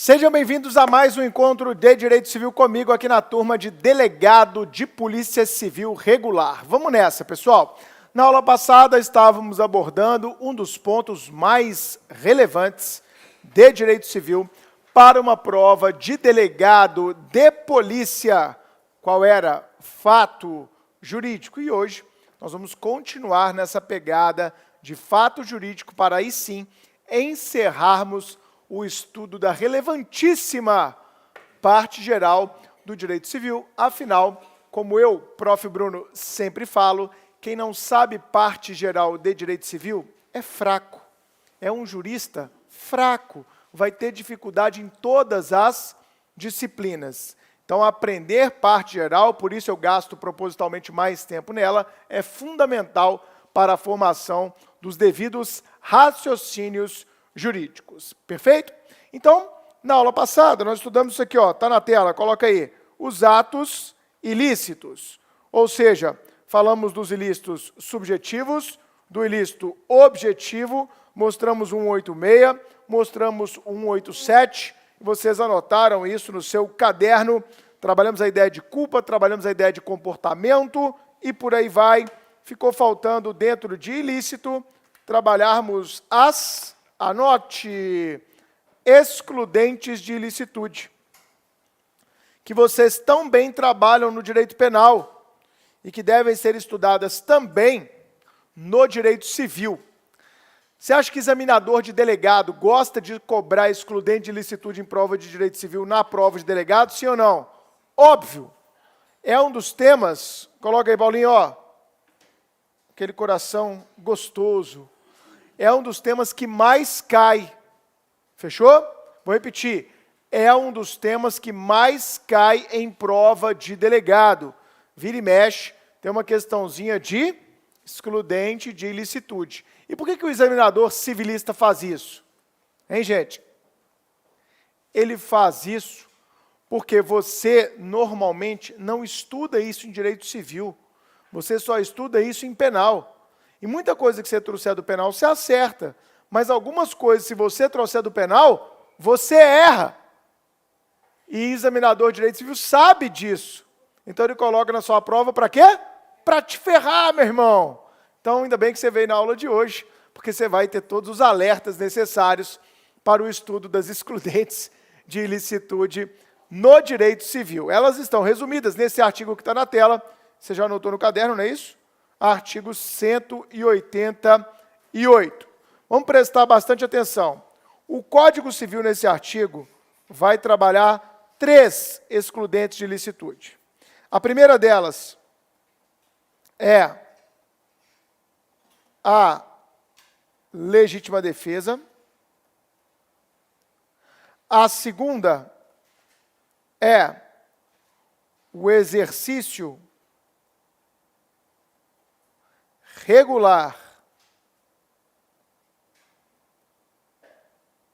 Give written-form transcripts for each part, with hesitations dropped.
Sejam bem-vindos a mais um encontro de Direito Civil comigo aqui na turma de Delegado de Polícia Civil Regular. Vamos nessa, pessoal. Na aula passada estávamos abordando um dos pontos mais relevantes de Direito Civil para uma prova de delegado de polícia. Qual era? Fato jurídico. E hoje nós vamos continuar nessa pegada de fato jurídico para aí sim encerrarmos o estudo da relevantíssima parte geral do direito civil. Afinal, como eu, prof. Bruno, sempre falo, quem não sabe parte geral de direito civil é fraco. É um jurista fraco. Vai ter dificuldade em todas as disciplinas. Então, aprender parte geral, por isso eu gasto propositalmente mais tempo nela, é fundamental para a formação dos devidos raciocínios jurídicos. Perfeito? Então, na aula passada, nós estudamos isso aqui, está na tela, coloca aí, os atos ilícitos. Ou seja, falamos dos ilícitos subjetivos, do ilícito objetivo, mostramos 186, mostramos 187, vocês anotaram isso no seu caderno, trabalhamos a ideia de culpa, trabalhamos a ideia de comportamento e por aí vai. Ficou faltando dentro de ilícito, trabalharmos as... Anote, excludentes de ilicitude, que vocês também trabalham no direito penal e que devem ser estudadas também no direito civil. Você acha que examinador de delegado gosta de cobrar excludente de ilicitude em prova de direito civil na prova de delegado, sim ou não? Óbvio, é um dos temas, coloca aí, Paulinho, aquele coração gostoso. É um dos temas que mais cai. Fechou? Vou repetir. É um dos temas que mais cai em prova de delegado. Vira e mexe, tem uma questãozinha de excludente de ilicitude. E por que o examinador civilista faz isso? Hein, gente? Ele faz isso porque você, normalmente, não estuda isso em direito civil. Você só estuda isso em penal. E muita coisa que você trouxer do penal, você acerta. Mas algumas coisas, se você trouxer do penal, você erra. E examinador de direito civil sabe disso. Então ele coloca na sua prova para quê? Para te ferrar, meu irmão. Então ainda bem que você veio na aula de hoje, porque você vai ter todos os alertas necessários para o estudo das excludentes de ilicitude no direito civil. Elas estão resumidas nesse artigo que está na tela. Você já anotou no caderno, não é isso? Artigo 188. Vamos prestar bastante atenção. O Código Civil, nesse artigo, vai trabalhar 3 excludentes de ilicitude. A primeira delas é a legítima defesa. A segunda é o exercício regular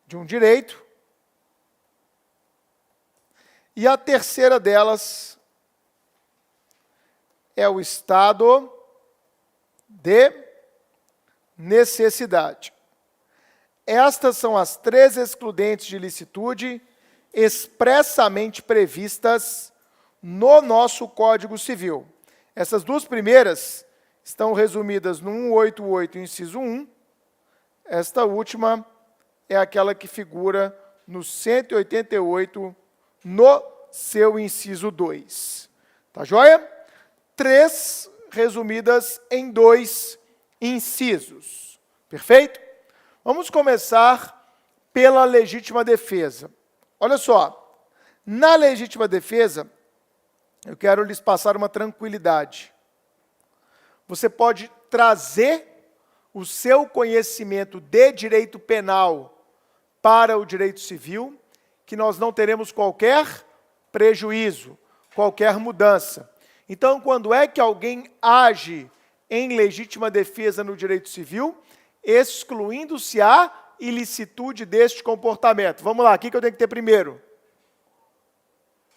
de um direito. E a terceira delas é o estado de necessidade. Estas são as 3 excludentes de ilicitude expressamente previstas no nosso Código Civil. Essas 2 primeiras estão resumidas no 188, inciso 1. Esta última é aquela que figura no 188, no seu inciso 2. Tá joia? 3 resumidas em 2 incisos. Perfeito? Vamos começar pela legítima defesa. Olha só, na legítima defesa, eu quero lhes passar uma tranquilidade. Você pode trazer o seu conhecimento de direito penal para o direito civil, que nós não teremos qualquer prejuízo, qualquer mudança. Então, quando é que alguém age em legítima defesa no direito civil, excluindo-se a ilicitude deste comportamento? Vamos lá, o que eu tenho que ter primeiro?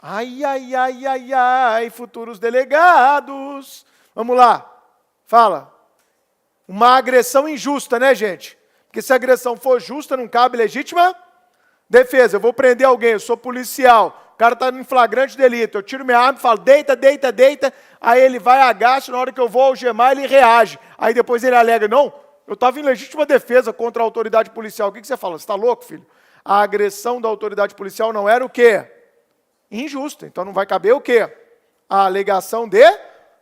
Ai, futuros delegados. Vamos lá. Fala. Uma agressão injusta, né, gente? Porque se a agressão for justa, não cabe legítima Defesa, eu vou prender alguém, eu sou policial, o cara está em flagrante delito, eu tiro minha arma e falo, deita, deita, deita, aí ele vai, agacha, na hora que eu vou algemar, ele reage. Aí depois ele alega, não, eu estava em legítima defesa contra a autoridade policial. O que você fala? Você está louco, filho? A agressão da autoridade policial não era o quê? Injusta. Então não vai caber o quê? A alegação de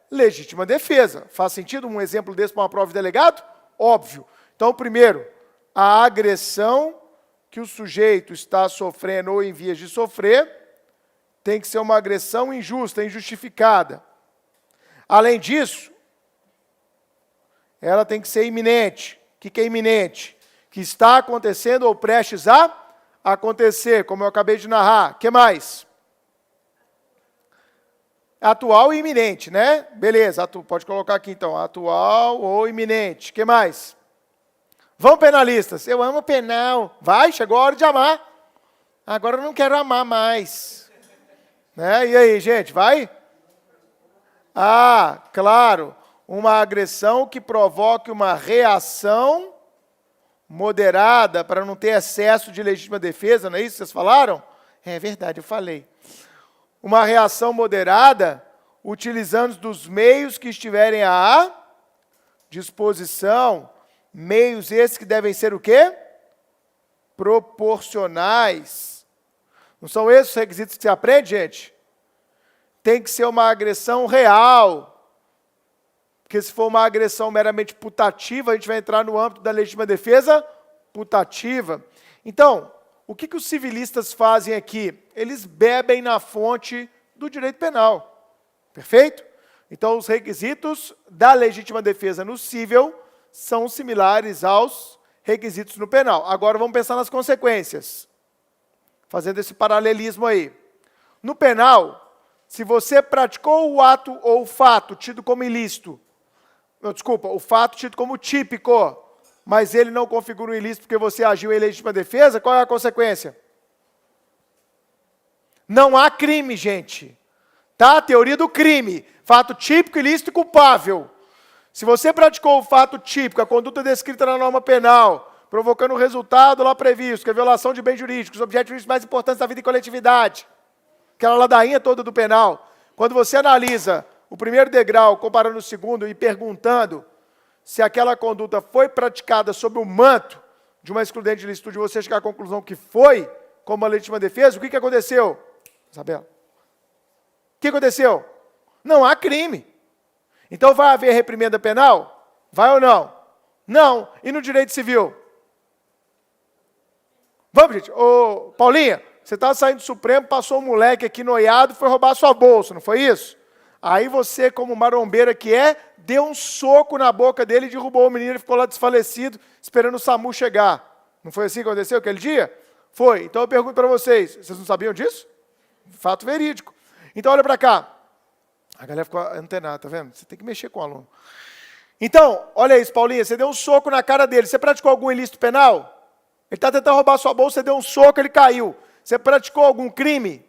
legítima defesa. Faz sentido um exemplo desse para uma prova de delegado? Óbvio. Então, primeiro, a agressão que o sujeito está sofrendo ou em vias de sofrer tem que ser uma agressão injusta, injustificada. Além disso, ela tem que ser iminente. O que é iminente? Que está acontecendo ou prestes a acontecer, como eu acabei de narrar. O que mais? Atual e iminente, né? Beleza, pode colocar aqui então, atual ou iminente. O que mais? Vamos, penalistas. Eu amo penal. Vai, chegou a hora de amar. Agora eu não quero amar mais. Né? E aí, gente, vai? Ah, claro. Uma agressão que provoque uma reação moderada para não ter excesso de legítima defesa, não é isso que vocês falaram? É verdade, eu falei. Uma reação moderada, utilizando dos meios que estiverem à disposição, meios esses que devem ser o quê? Proporcionais. Não são esses os requisitos que você aprende, gente? Tem que ser uma agressão real. Porque se for uma agressão meramente putativa, a gente vai entrar no âmbito da legítima defesa putativa. Então, o que os civilistas fazem aqui? Eles bebem na fonte do direito penal. Perfeito? Então, os requisitos da legítima defesa no cível são similares aos requisitos no penal. Agora, vamos pensar nas consequências. Fazendo esse paralelismo aí. No penal, se você praticou o ato ou o fato tido como ilícito, o fato tido como típico, mas ele não configura um ilícito porque você agiu em legítima defesa, qual é a consequência? Não há crime, gente. Tá? Teoria do crime. Fato típico, ilícito e culpável. Se você praticou o fato típico, a conduta descrita na norma penal, provocando o resultado lá previsto, que é a violação de bens jurídicos, os objetos jurídicos mais importantes da vida em coletividade, aquela ladainha toda do penal, quando você analisa o primeiro degrau, comparando o segundo e perguntando se aquela conduta foi praticada sob o manto de uma excludente de licitude, você chegar à conclusão que foi, como a legítima defesa, o que aconteceu? Isabela? O que aconteceu? Não há crime. Então vai haver reprimenda penal? Vai ou não? Não. E no direito civil? Vamos, gente. Ô, Paulinha, você estava saindo do Supremo, passou um moleque aqui noiado e foi roubar a sua bolsa, não foi isso? Aí você, como marombeira que é, deu um soco na boca dele e derrubou o menino, ele ficou lá desfalecido, esperando o SAMU chegar. Não foi assim que aconteceu aquele dia? Foi. Então eu pergunto para vocês não sabiam disso? Fato verídico. Então olha para cá. A galera ficou antenada, tá vendo? Você tem que mexer com o aluno. Então, olha isso, Paulinha, você deu um soco na cara dele. Você praticou algum ilícito penal? Ele está tentando roubar sua bolsa, você deu um soco, ele caiu. Você praticou algum crime?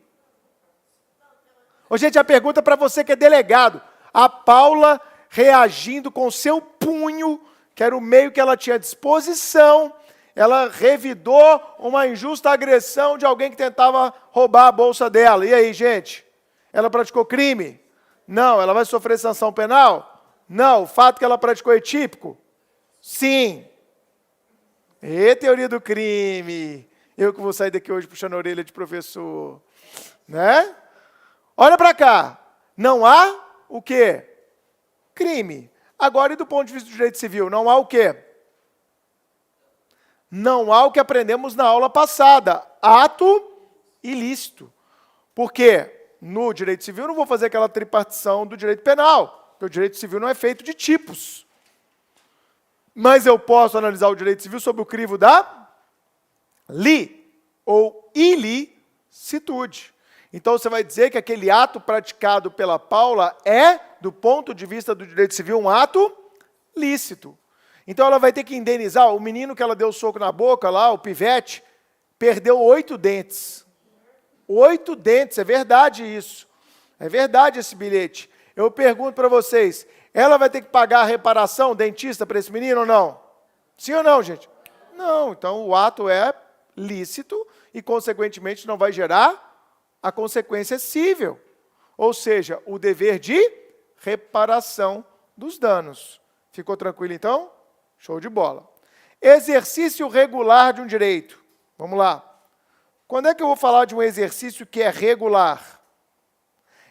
Ô, gente, a pergunta para você que é delegado. A Paula reagindo com seu punho, que era o meio que ela tinha à disposição, ela revidou uma injusta agressão de alguém que tentava roubar a bolsa dela. E aí, gente? Ela praticou crime? Não. Ela vai sofrer sanção penal? Não. O fato que ela praticou é típico? Sim. E teoria do crime. Eu que vou sair daqui hoje puxando a orelha de professor. Né? Olha para cá. Não há o quê? Crime. Agora, e do ponto de vista do direito civil? Não há o quê? Não há o que aprendemos na aula passada. Ato ilícito. Por quê? No direito civil eu não vou fazer aquela tripartição do direito penal. Porque o direito civil não é feito de tipos. Mas eu posso analisar o direito civil sob o crivo da ou ilicitude. Então você vai dizer que aquele ato praticado pela Paula é, do ponto de vista do direito civil, um ato lícito. Então ela vai ter que indenizar. O menino que ela deu soco na boca lá, o pivete, perdeu 8 dentes. 8 dentes, é verdade isso. É verdade esse bilhete. Eu pergunto para vocês, ela vai ter que pagar a reparação, dentista, para esse menino ou não? Sim ou não, gente? Não, então o ato é lícito e, consequentemente, não vai gerar a consequência cível, ou seja, o dever de reparação dos danos. Ficou tranquilo, então? Show de bola. Exercício regular de um direito. Vamos lá. Quando é que eu vou falar de um exercício que é regular?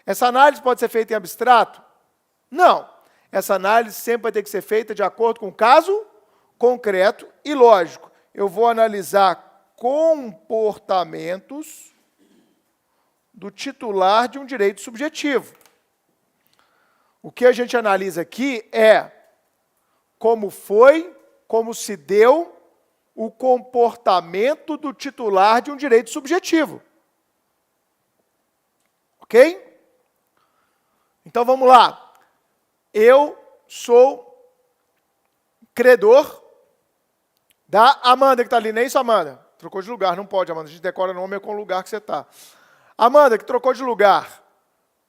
Essa análise pode ser feita em abstrato? Não. Essa análise sempre vai ter que ser feita de acordo com o caso concreto e lógico. Eu vou analisar comportamentos do titular de um direito subjetivo. O que a gente analisa aqui é como foi, como se deu o comportamento do titular de um direito subjetivo. Ok? Então vamos lá. Eu sou credor da Amanda, que está ali, não é isso, Amanda? Trocou de lugar, não pode, Amanda. A gente decora nome com o lugar que você está. Amanda, que trocou de lugar.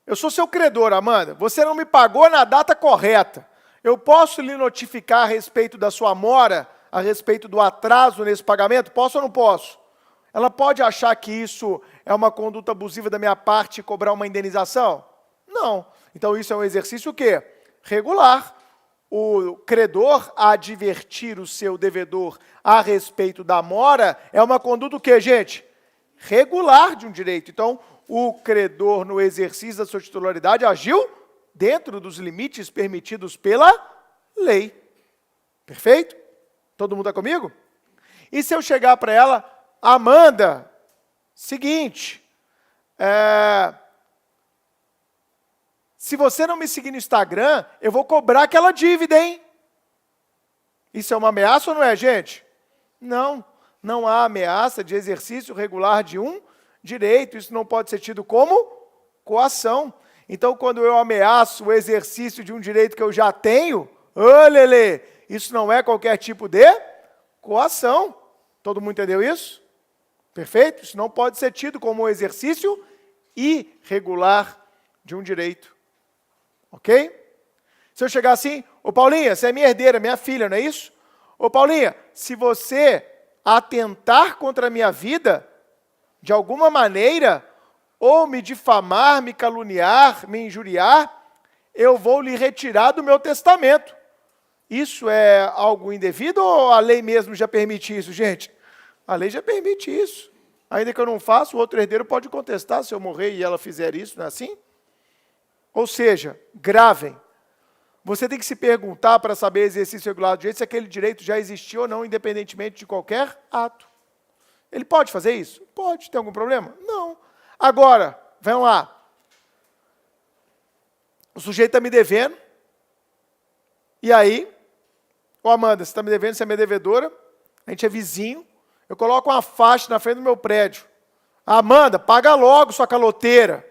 Eu sou seu credor, Amanda. Você não me pagou na data correta. Eu posso lhe notificar a respeito da sua mora, a respeito do atraso nesse pagamento? Posso ou não posso? Ela pode achar que isso é uma conduta abusiva da minha parte e cobrar uma indenização? Não. Então isso é um exercício o quê? Regular. O credor advertir o seu devedor a respeito da mora é uma conduta o quê, gente? Regular de um direito. Então, o credor, no exercício da sua titularidade, agiu dentro dos limites permitidos pela lei. Perfeito? Todo mundo está comigo? E se eu chegar para ela, Amanda, seguinte, se você não me seguir no Instagram, eu vou cobrar aquela dívida, hein? Isso é uma ameaça ou não é, gente? Não, não há ameaça de exercício regular de um direito. Isso não pode ser tido como coação. Então, quando eu ameaço o exercício de um direito que eu já tenho, olele, isso não é qualquer tipo de coação. Todo mundo entendeu isso? Perfeito? Isso não pode ser tido como um exercício irregular de um direito. Ok? Se eu chegar assim, ô Paulinha, você é minha herdeira, minha filha, não é isso? Ô Paulinha, se você atentar contra a minha vida, de alguma maneira, ou me difamar, me caluniar, me injuriar, eu vou lhe retirar do meu testamento. Isso é algo indevido ou a lei mesmo já permite isso, gente? A lei já permite isso. Ainda que eu não faça, o outro herdeiro pode contestar se eu morrer e ela fizer isso, não é assim? Ou seja, gravem. Você tem que se perguntar para saber exercício regular do direito se aquele direito já existiu ou não, independentemente de qualquer ato. Ele pode fazer isso? Pode. Tem algum problema? Não. Agora, vamos lá. O sujeito está me devendo. E aí, ô Amanda, você está me devendo, você é minha devedora. A gente é vizinho. Eu coloco uma faixa na frente do meu prédio. Amanda, paga logo, sua caloteira.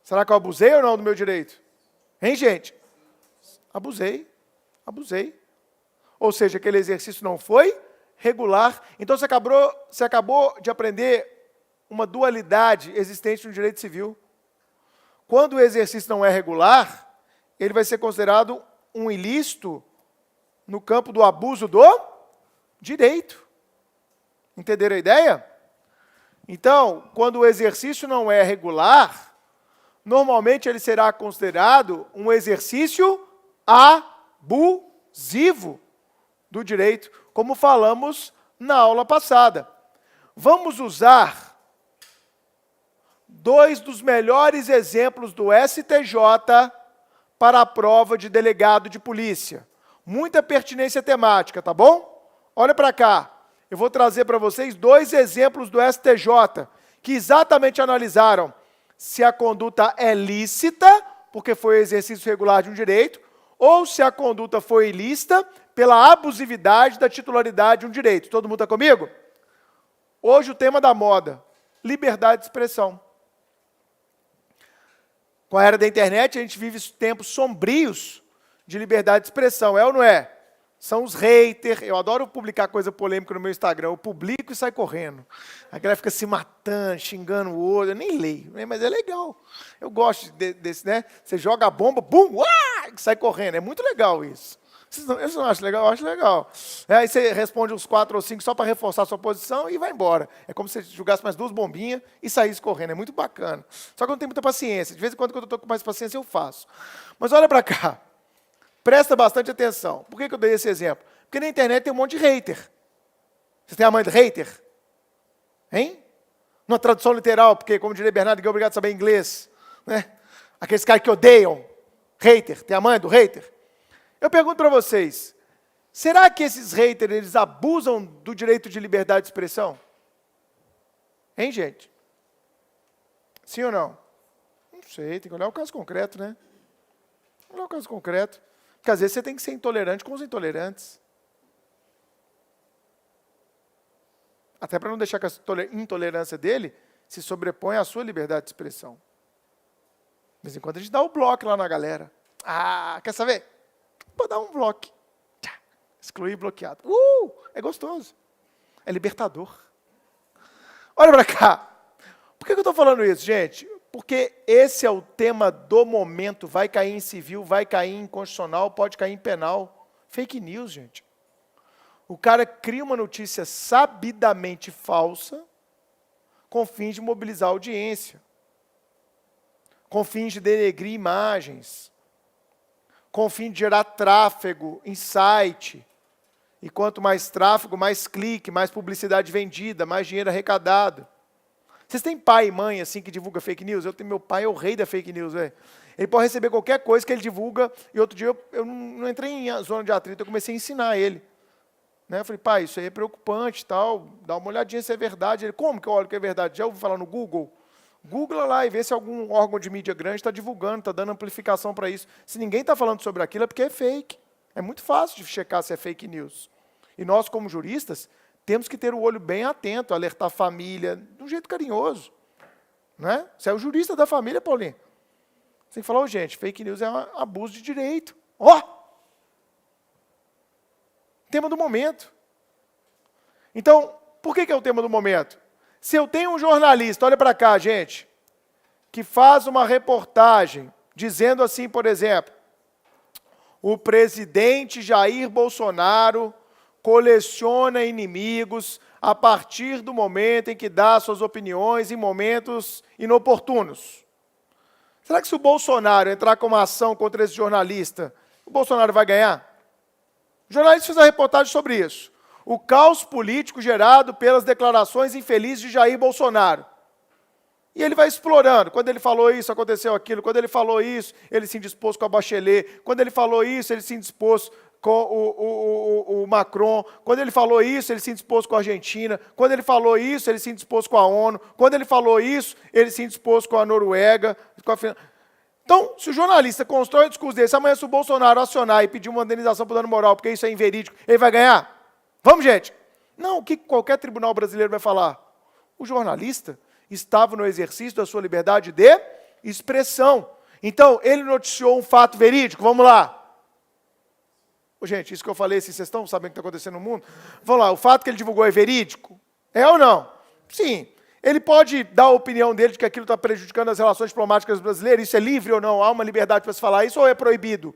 Será que eu abusei ou não do meu direito? Hein, gente? Abusei. Ou seja, aquele exercício não foi regular. Então, você acabou de aprender uma dualidade existente no direito civil. Quando o exercício não é regular, ele vai ser considerado um ilícito no campo do abuso do direito. Entenderam a ideia? Então, quando o exercício não é regular, normalmente ele será considerado um exercício abusivo do direito, como falamos na aula passada. Vamos usar dois dos melhores exemplos do STJ para a prova de delegado de polícia. Muita pertinência temática, tá bom? Olha para cá. Eu vou trazer para vocês dois exemplos do STJ, que exatamente analisaram se a conduta é lícita, porque foi exercício regular de um direito, ou se a conduta foi ilícita pela abusividade da titularidade de um direito. Todo mundo está comigo? Hoje o tema da moda, liberdade de expressão. Com a era da internet, a gente vive tempos sombrios de liberdade de expressão, é ou não é? São os haters. Eu adoro publicar coisa polêmica no meu Instagram. Eu publico e saio correndo. A galera fica se matando, xingando o outro. Eu nem leio, mas é legal. Eu gosto desse, né? Você joga a bomba, bum, uá, sai correndo. É muito legal isso. Vocês não acham legal? Eu acho legal. Aí você responde uns 4 ou 5 só para reforçar a sua posição e vai embora. É como se você jogasse mais 2 bombinhas e saísse correndo. É muito bacana. Só que eu não tenho muita paciência. De vez em quando eu estou com mais paciência, eu faço. Mas olha para cá. Presta bastante atenção. Por que eu dei esse exemplo? Porque na internet tem um monte de hater. Vocês têm a mãe de hater? Hein? Numa tradução literal, porque, como diria Bernardo, ninguém é obrigado a saber inglês. Né? Aqueles caras que odeiam. Hater. Tem a mãe do hater? Eu pergunto para vocês, será que esses haters, eles abusam do direito de liberdade de expressão? Hein, gente? Sim ou não? Não sei, tem que olhar o caso concreto, né? Olhar o caso concreto. Porque às vezes você tem que ser intolerante com os intolerantes. Até para não deixar que a intolerância dele se sobreponha à sua liberdade de expressão. De vez em quando a gente dá o bloco lá na galera. Ah, quer saber? Vou dar um bloco. Excluir bloqueado. É gostoso. É libertador. Olha para cá. Por que eu estou falando isso, gente? Porque esse é o tema do momento. Vai cair em civil, vai cair em constitucional, pode cair em penal. Fake news, gente. O cara cria uma notícia sabidamente falsa com fins de mobilizar a audiência, com fins de denegrir imagens, com fim de gerar tráfego em site. E quanto mais tráfego, mais clique, mais publicidade vendida, mais dinheiro arrecadado. Vocês têm pai e mãe assim que divulga fake news? Eu tenho meu pai, é o rei da fake news, velho. Ele pode receber qualquer coisa que ele divulga, e outro dia eu não entrei em zona de atrito, eu comecei a ensinar ele. Né? Eu falei, pai, isso aí é preocupante, tal, dá uma olhadinha se é verdade. Ele, como que eu olho que é verdade? Já ouviu falar no Google? Googla lá e vê se algum órgão de mídia grande está divulgando, está dando amplificação para isso. Se ninguém está falando sobre aquilo, é porque é fake. É muito fácil de checar se é fake news. E nós, como juristas, temos que ter o olho bem atento, alertar a família, de um jeito carinhoso. Né? Você é o jurista da família, Paulinho. Você tem que falar, gente, fake news é um abuso de direito. Tema do momento. Então, por que é o tema do momento? Se eu tenho um jornalista, olha para cá, gente, que faz uma reportagem dizendo assim, por exemplo, o presidente Jair Bolsonaro coleciona inimigos a partir do momento em que dá suas opiniões em momentos inoportunos. Será que se o Bolsonaro entrar com uma ação contra esse jornalista, o Bolsonaro vai ganhar? O jornalista fez uma reportagem sobre isso. O caos político gerado pelas declarações infelizes de Jair Bolsonaro. E ele vai explorando. Quando ele falou isso, aconteceu aquilo. Quando ele falou isso, ele se indispôs com a Bachelet. Quando ele falou isso, ele se indispôs com o Macron. Quando ele falou isso, ele se indispôs com a Argentina. Quando ele falou isso, ele se indispôs com a ONU. Quando ele falou isso, ele se indispôs com a Noruega. Então, se o jornalista constrói um discurso desse, amanhã se o Bolsonaro acionar e pedir uma indenização por dano moral, porque isso é inverídico, ele vai ganhar? Vamos, gente? Não, o que qualquer tribunal brasileiro vai falar? O jornalista estava no exercício da sua liberdade de expressão. Então, ele noticiou um fato verídico, vamos lá. Gente, isso que eu falei, se vocês estão sabendo o que está acontecendo no mundo, vamos lá, o fato que ele divulgou é verídico? É ou não? Sim. Ele pode dar a opinião dele de que aquilo está prejudicando as relações diplomáticas brasileiras, isso é livre ou não? Há uma liberdade para se falar isso ou é proibido?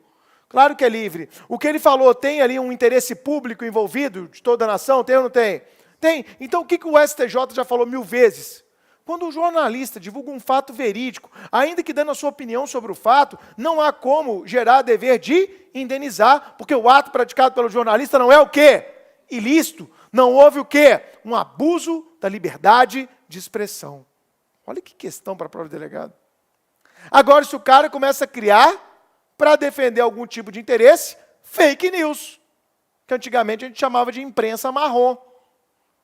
Claro que é livre. O que ele falou tem ali um interesse público envolvido de toda a nação? Tem ou não tem? Tem. Então o que o STJ já falou 1000 vezes? Quando um jornalista divulga um fato verídico, ainda que dando a sua opinião sobre o fato, não há como gerar dever de indenizar, porque o ato praticado pelo jornalista não é o quê? Ilícito. Não houve o quê? Um abuso da liberdade de expressão. Olha que questão para a prova de delegado. Agora, se o cara começa a criar, para defender algum tipo de interesse, fake news, que antigamente a gente chamava de imprensa marrom,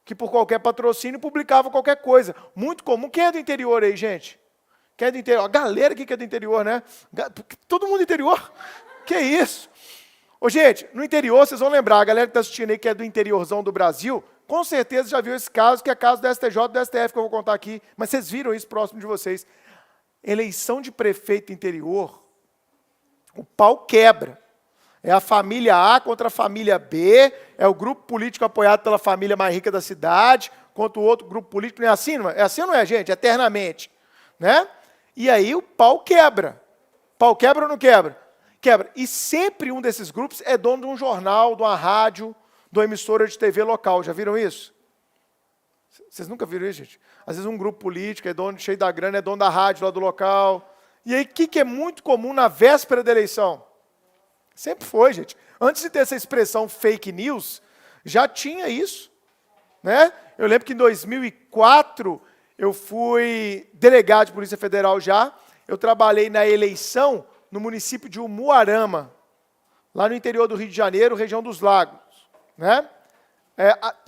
que por qualquer patrocínio publicava qualquer coisa. Muito comum. Quem é do interior aí, gente? Quem é do interior? A galera aqui que é do interior, né? Todo mundo do interior? Que isso? Ô, gente, no interior, vocês vão lembrar, a galera que está assistindo aí, que é do interiorzão do Brasil, com certeza já viu esse caso, que é caso do STJ e do STF, que eu vou contar aqui, mas vocês viram isso próximo de vocês. Eleição de prefeito interior, o pau quebra. É a família A contra a família B, é o grupo político apoiado pela família mais rica da cidade, contra o outro grupo político, não é assim, não é? É assim ou não é, gente? Eternamente. Né? E aí o pau quebra. Pau quebra ou não quebra? quebra. E sempre um desses grupos é dono de um jornal, de uma rádio, de uma emissora de TV local. Já viram isso? Vocês nunca viram isso, gente? Às vezes um grupo político é dono, cheio da grana, é dono da rádio lá do local. E aí, o que é muito comum na véspera da eleição? Sempre foi, gente. Antes de ter essa expressão fake news, já tinha isso, né? Eu lembro que em 2004, eu fui delegado de Polícia Federal já. Eu trabalhei na eleição no município de Umuarama, lá no interior do Rio de Janeiro, região dos Lagos, né?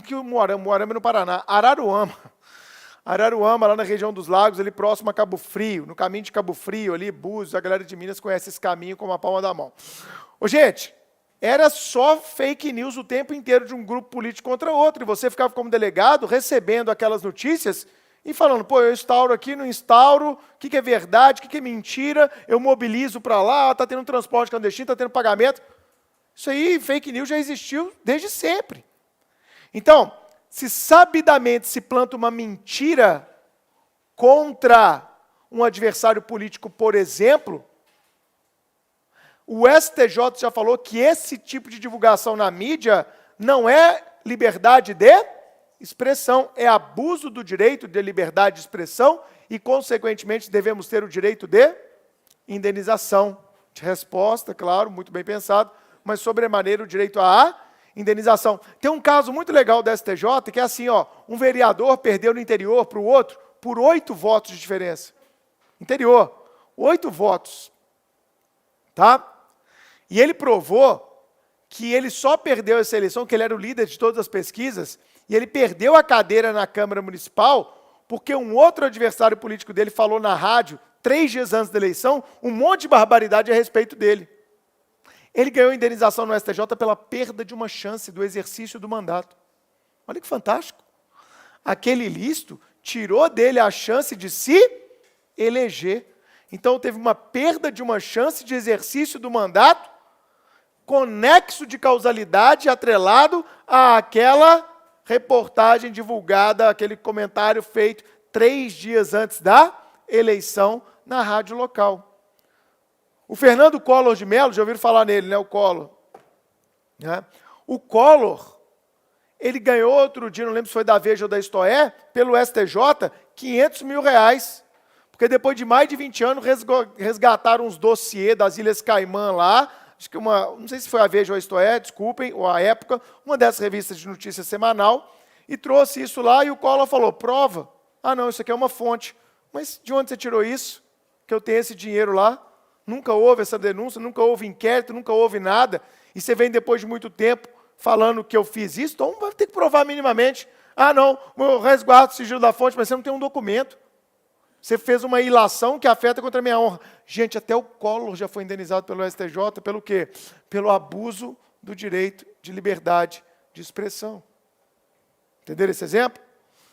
Que Umuarama é no Paraná. Araruama, lá na região dos Lagos, ali próximo a Cabo Frio, no caminho de Cabo Frio, ali, Búzios, a galera de Minas conhece esse caminho como a palma da mão. Ô, gente, era só fake news o tempo inteiro de um grupo político contra outro, e você ficava como delegado recebendo aquelas notícias e falando, pô, eu instauro aqui, não instauro, o que é verdade, o que é mentira, eu mobilizo para lá, está tendo transporte clandestino, está tendo pagamento. Isso aí, fake news, já existiu desde sempre. Então, se sabidamente se planta uma mentira contra um adversário político, por exemplo, o STJ já falou que esse tipo de divulgação na mídia não é liberdade de expressão, é abuso do direito de liberdade de expressão e, consequentemente, devemos ter o direito de indenização, de resposta, claro, muito bem pensado, mas, sobremaneira, o direito à indenização. Tem um caso muito legal da STJ, que é assim, ó, um vereador perdeu no interior para o outro por 8 votos de diferença. Interior, 8 votos. Tá? E ele provou que ele só perdeu essa eleição, que ele era o líder de todas as pesquisas, e ele perdeu a cadeira na Câmara Municipal porque um outro adversário político dele falou na rádio, 3 dias antes da eleição, um monte de barbaridade a respeito dele. Ele ganhou indenização no STJ pela perda de uma chance do exercício do mandato. Olha que fantástico. Aquele ilícito tirou dele a chance de se eleger. Então, teve uma perda de uma chance de exercício do mandato, com nexo de causalidade atrelado àquela reportagem divulgada, aquele comentário feito 3 dias antes da eleição na rádio local. O Fernando Collor de Mello, já ouviram falar nele, né? O Collor. Né? O Collor, ele ganhou outro dia, não lembro se foi da Veja ou da Isto.é, pelo STJ, R$500 mil. Porque depois de mais de 20 anos, resgataram uns dossiês das Ilhas Caimã lá, acho que não sei se foi a Veja ou a Isto.é, desculpem, ou a Época, uma dessas revistas de notícia semanal, e trouxe isso lá, e o Collor falou, prova? Ah, não, isso aqui é uma fonte. Mas de onde você tirou isso? Que eu tenho esse dinheiro lá? Nunca houve essa denúncia, nunca houve inquérito, nunca houve nada, e você vem depois de muito tempo falando que eu fiz isso, então vai ter que provar minimamente. Ah, não, eu resguardo o sigilo da fonte, mas você não tem um documento. Você fez uma ilação que afeta contra a minha honra. Gente, até o Collor já foi indenizado pelo STJ, pelo quê? Pelo abuso do direito de liberdade de expressão. Entenderam esse exemplo?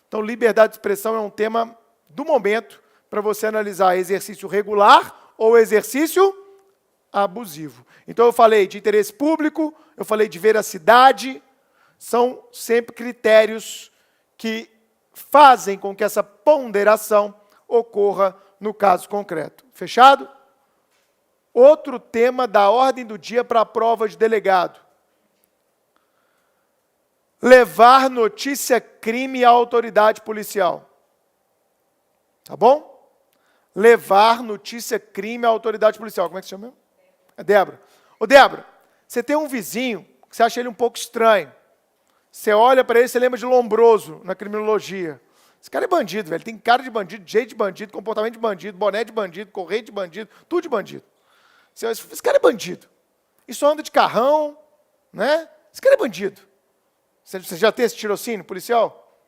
Então, liberdade de expressão é um tema do momento para você analisar exercício regular ou exercício abusivo. Então, eu falei de interesse público, eu falei de veracidade, são sempre critérios que fazem com que essa ponderação ocorra no caso concreto. Fechado? Outro tema da ordem do dia para a prova de delegado. Levar notícia crime à autoridade policial. Tá bom? Levar notícia crime à autoridade policial. Como é que se chama mesmo? É Débora. Ô, Débora, você tem um vizinho que você acha ele um pouco estranho. Você olha para ele, você lembra de Lombroso na criminologia. Esse cara é bandido, velho. Tem cara de bandido, jeito de bandido, comportamento de bandido, boné de bandido, correio de bandido, tudo de bandido. Esse cara é bandido. Isso anda de carrão, né? Esse cara é bandido. Você já tem esse tirocínio policial?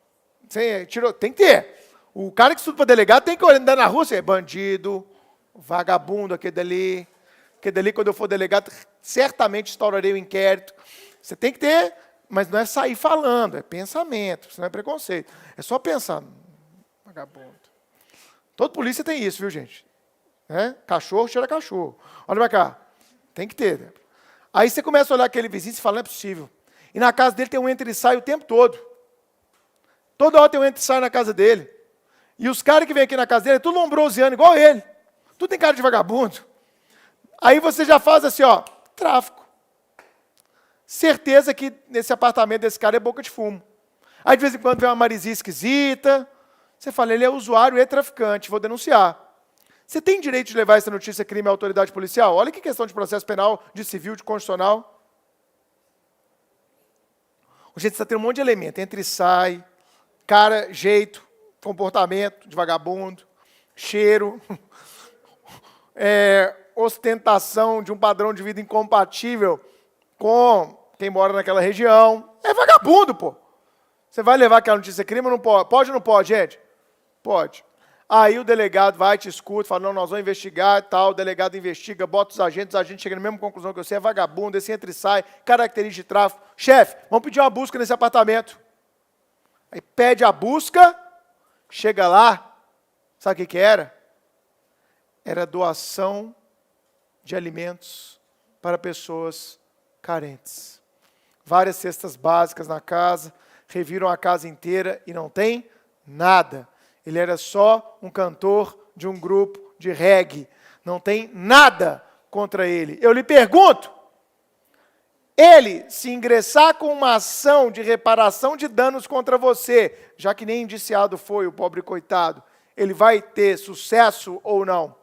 Tem que ter. O cara que estuda para delegado tem que andar na rua, é bandido, vagabundo, aquele dali. Aquele dali, quando eu for delegado, certamente instaurarei o inquérito. Você tem que ter, mas não é sair falando, é pensamento, isso não é preconceito. É só pensar, vagabundo. Todo polícia tem isso, viu, gente? Cachorro cheira cachorro. Olha para cá, tem que ter. Né? Aí você começa a olhar aquele vizinho e fala, não é possível. E na casa dele tem um entra e sai o tempo todo. Toda hora tem um entra e sai na casa dele. E os caras que vêm aqui na casa dele é tudo lombrosiano, igual ele. Tudo tem cara de vagabundo. Aí você já faz assim, ó, tráfico. Certeza que nesse apartamento desse cara é boca de fumo. Aí de vez em quando vem uma marizinha esquisita. Você fala, ele é usuário e traficante, vou denunciar. Você tem direito de levar essa notícia crime à autoridade policial? Olha que questão de processo penal, de civil, de constitucional. Gente, você tem um monte de elemento, entra e sai, cara, jeito, comportamento de vagabundo, cheiro, ostentação de um padrão de vida incompatível com quem mora naquela região. É vagabundo, pô. Você vai levar aquela notícia crime ou não pode? Pode ou não pode, gente? Pode. Aí o delegado vai, te escuta, fala, não, nós vamos investigar e tal, o delegado investiga, bota os agentes chegam na mesma conclusão que você é vagabundo, esse entra e sai, característica de tráfico. Chefe, vamos pedir uma busca nesse apartamento. Aí pede a busca, chega lá, sabe o que era? Era doação de alimentos para pessoas carentes. Várias cestas básicas na casa, reviram a casa inteira e não tem nada. Ele era só um cantor de um grupo de reggae. Não tem nada contra ele. Eu lhe pergunto, ele, se ingressar com uma ação de reparação de danos contra você, já que nem indiciado foi o pobre coitado, ele vai ter sucesso ou não?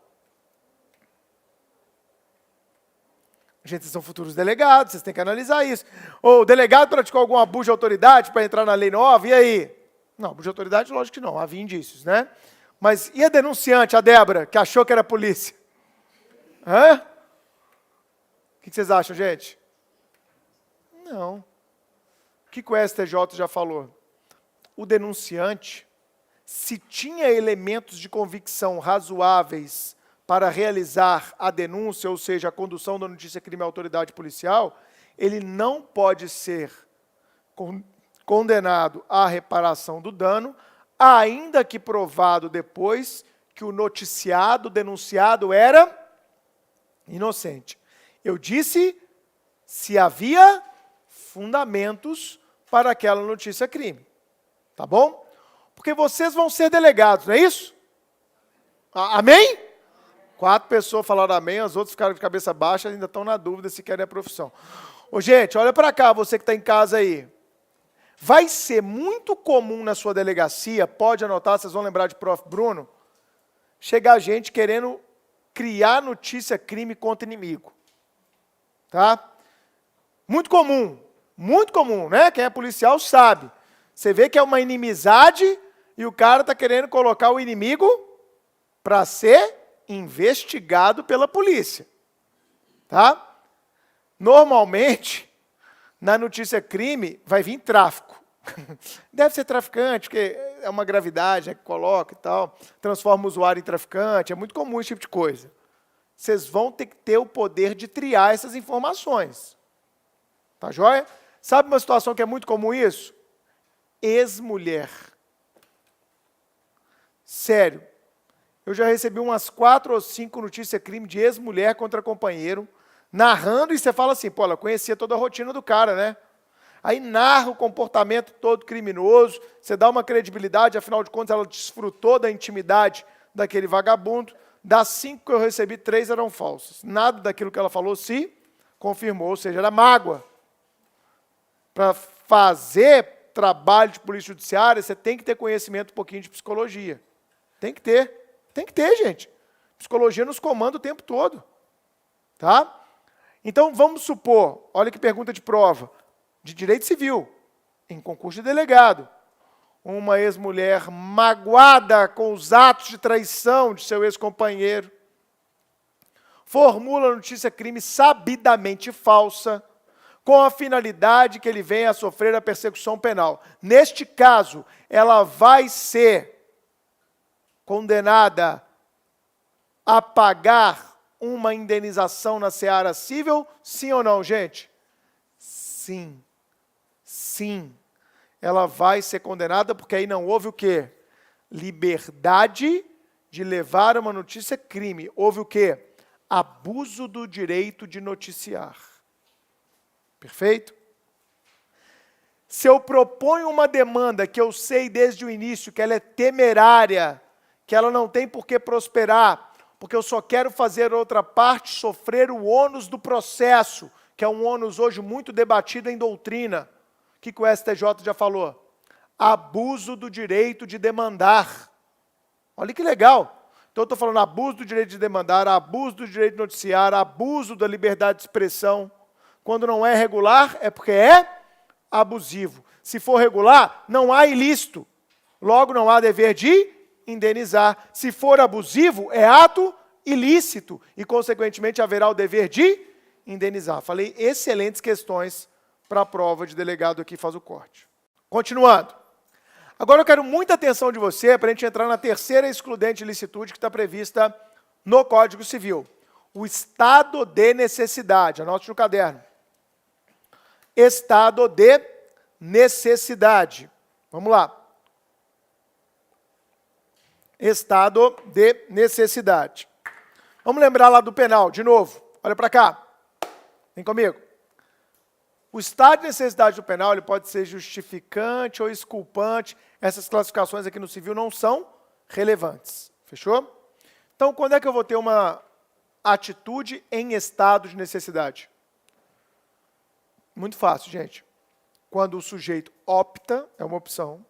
Gente, vocês são futuros delegados, vocês têm que analisar isso. Ou o delegado praticou algum abuso de autoridade para entrar na lei nova, e aí? Não, abuso de autoridade, lógico que não, havia indícios, né? Mas e a denunciante, a Débora, que achou que era polícia? Hã? O que vocês acham, gente? Não. O que o STJ já falou? O denunciante, se tinha elementos de convicção razoáveis para realizar a denúncia, ou seja, a condução da notícia crime à autoridade policial, ele não pode ser condenado à reparação do dano, ainda que provado depois que o noticiado, o denunciado, era inocente. Eu disse se havia fundamentos para aquela notícia crime. Tá bom? Porque vocês vão ser delegados, não é isso? Amém? 4 pessoas falaram amém, as outras ficaram de cabeça baixa e ainda estão na dúvida se querem a profissão. Ô, gente, olha para cá, você que está em casa aí. Vai ser muito comum na sua delegacia, pode anotar, vocês vão lembrar de prof. Bruno, chegar gente querendo criar notícia crime contra inimigo. Tá? Muito comum, né? Quem é policial sabe. Você vê que é uma inimizade e o cara está querendo colocar o inimigo para ser investigado pela polícia. Tá? Normalmente, na notícia crime, vai vir tráfico. Deve ser traficante, porque é uma gravidade, né, que coloca e tal, transforma o usuário em traficante, é muito comum esse tipo de coisa. Vocês vão ter que ter o poder de triar essas informações. Tá joia? Sabe uma situação que é muito comum isso? Ex-mulher. Sério. Eu já recebi umas 4 ou 5 notícias crime de ex-mulher contra companheiro, narrando, e você fala assim, pô, ela conhecia toda a rotina do cara, né? Aí narra o comportamento todo criminoso, você dá uma credibilidade, afinal de contas ela desfrutou da intimidade daquele vagabundo. Das 5 que eu recebi, 3 eram falsas. Nada daquilo que ela falou se confirmou, ou seja, era mágoa. Para fazer trabalho de polícia judiciária, você tem que ter conhecimento um pouquinho de psicologia. Tem que ter, gente. Psicologia nos comanda o tempo todo. Tá? Então, vamos supor, olha que pergunta de prova, de direito civil, em concurso de delegado. Uma ex-mulher magoada com os atos de traição de seu ex-companheiro, formula notícia crime sabidamente falsa, com a finalidade que ele venha a sofrer a persecução penal. Neste caso, ela vai ser condenada a pagar uma indenização na seara civil? Sim ou não, gente? Sim. Sim. Ela vai ser condenada porque aí não houve o quê? Liberdade de levar uma notícia crime. Houve o quê? Abuso do direito de noticiar. Perfeito? Se eu proponho uma demanda que eu sei desde o início que ela é temerária, que ela não tem por que prosperar, porque eu só quero fazer outra parte sofrer o ônus do processo, que é um ônus hoje muito debatido em doutrina. O que o STJ já falou? Abuso do direito de demandar. Olha que legal. Então eu estou falando abuso do direito de demandar, abuso do direito de noticiar, abuso da liberdade de expressão. Quando não é regular, é porque é abusivo. Se for regular, não há ilícito. Logo, não há dever de indenizar. Se for abusivo, é ato ilícito. E, consequentemente, haverá o dever de indenizar. Falei excelentes questões para a prova de delegado aqui, faz o corte. Continuando. Agora eu quero muita atenção de você para a gente entrar na terceira excludente de ilicitude que está prevista no Código Civil. O estado de necessidade. Anote no caderno. Estado de necessidade. Vamos lá. Estado de necessidade. Vamos lembrar lá do penal, de novo. Olha para cá. Vem comigo. O estado de necessidade do penal ele pode ser justificante ou exculpante. Essas classificações aqui no civil não são relevantes. Fechou? Então, quando é que eu vou ter uma atitude em estado de necessidade? Muito fácil, gente. Quando o sujeito opta, é uma opção,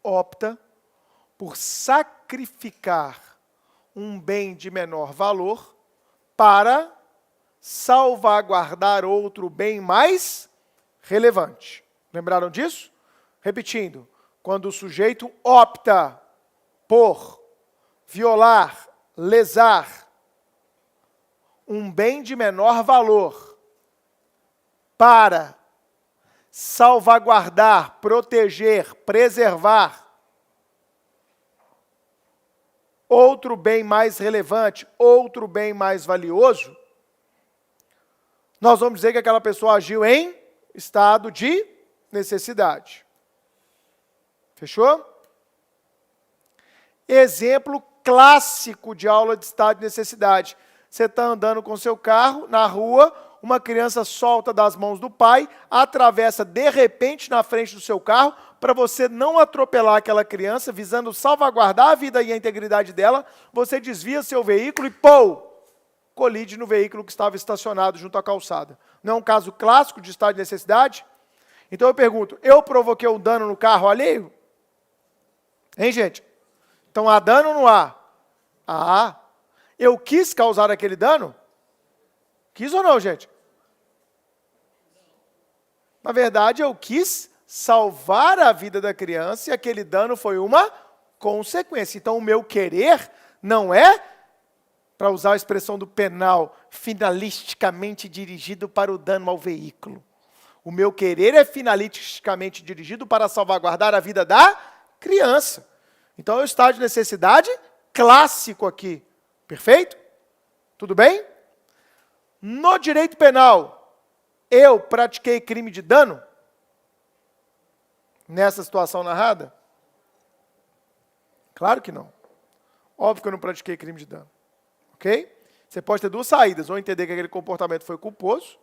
opta por sacrificar um bem de menor valor para salvaguardar outro bem mais relevante. Lembraram disso? Repetindo, quando o sujeito opta por violar, lesar um bem de menor valor para salvaguardar, proteger, preservar outro bem mais relevante, outro bem mais valioso, nós vamos dizer que aquela pessoa agiu em estado de necessidade. Fechou? Exemplo clássico de aula de estado de necessidade. Você está andando com seu carro na rua, uma criança solta das mãos do pai, atravessa de repente na frente do seu carro, para você não atropelar aquela criança, visando salvaguardar a vida e a integridade dela, você desvia seu veículo e, colide no veículo que estava estacionado junto à calçada. Não é um caso clássico de estado de necessidade? Então eu pergunto, eu provoquei um dano no carro alheio? Hein, gente? Então há dano ou não há? Ah, eu quis causar aquele dano? Quis ou não, gente? Na verdade, eu quis salvar a vida da criança e aquele dano foi uma consequência. Então, o meu querer não é, para usar a expressão do penal, finalisticamente dirigido para o dano ao veículo. O meu querer é finalisticamente dirigido para salvaguardar a vida da criança. Então, é o estado de necessidade clássico aqui. Perfeito? Tudo bem? No direito penal, eu pratiquei crime de dano? Nessa situação narrada? Claro que não. Óbvio que eu não pratiquei crime de dano. Ok? Você pode ter duas saídas. Ou entender que aquele comportamento foi culposo,